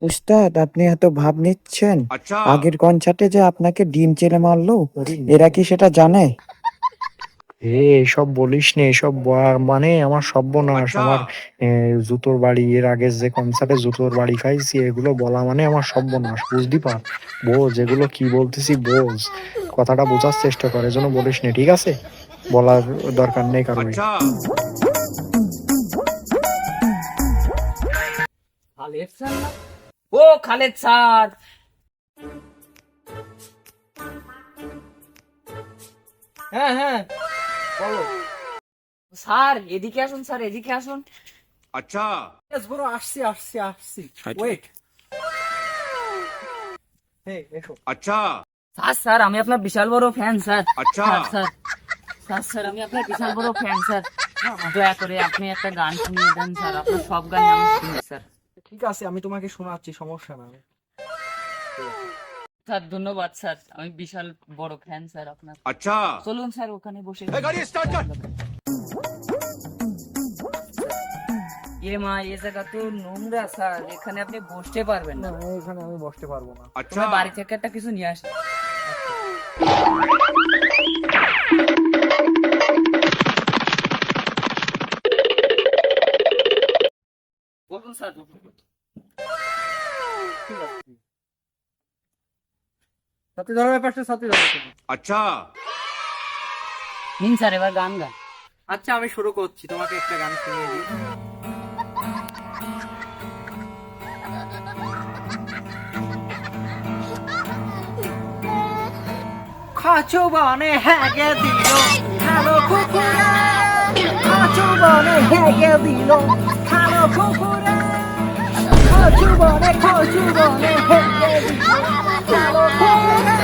উস্তাদ, আপনি এত ভাব নিচ্ছেন? अच्छा। আগের কনসার্টে যে আপনাকে ডিম চেলে মারলো, এরা কি সেটা জানে? এসব বলিস নে, এসব মানে আমার সর্বনাশ। আচ্ছা। আমার জুতোর বাড়ি, এর আগে যে কনসার্টে জুতোর বাড়ি খাইছি, এগুলো বলা মানে আমার সর্বনাশ, বুঝতে পার। বোঝ এগুলো কি বলতেছি, বোঝ, কথাটা বোঝার চেষ্টা করে, এজন্য বলিস নে, ঠিক আছে? বলার দরকার নেই কারোরই। अच्छा। খালেদ স্যার না? ও খালেদ স্যার, হ্যাঁ হ্যাঁ বলো স্যার, এদিকে আসুন স্যার, এদিকে আসুন। अच्छा। বড় আসছি আসছি আসছি, ওয়েট। এই এসো। अच्छा। স্যার স্যার, আমি আপনার বিশাল বড় ফ্যান স্যার। আচ্ছা। স্যার স্যার স্যার স্যার, আমি আপনার বিশাল বড় ফ্যান স্যার। দয়া করে আপনি একটা গান শুনিয়ে দেন স্যার, আপনার সব গান আমি শুনি স্যার। ঠিক আছে, আমি তোমাকে শোনাচ্ছি, সমস্যা না। স্যার ধন্যবাদ স্যার, আমি বিশাল বড় ফ্যান স্যার আপনার। अच्छा। চলুন স্যার, ওখানে বসে गाड़ी स्टार्ट कर। এ জায়গা তো নোংরা স্যার, এখানে আপনি বসতে পারবেন না। না, এখানে আমি বসতে পারবো না। अच्छा। তোমার বাড়ি থেকে একটা কিছু নিয়ে আসি। বলুন স্যার, বলুন। সাথে ধরো ব্যাপারটা, সাথে ধরো তুমি। अच्छा। নিন স্যার, এবার গান গান। আচ্ছা, আমি শুরু করছি, তোমাকে একটা গান শুনিয়ে দিই। খাচু বনে হেগে দিল খালো কুকুরে, খাচু বনে হেগে দিল খালো কুকুরে, খাচু বনে হেগে দিল খালো কুকুরে।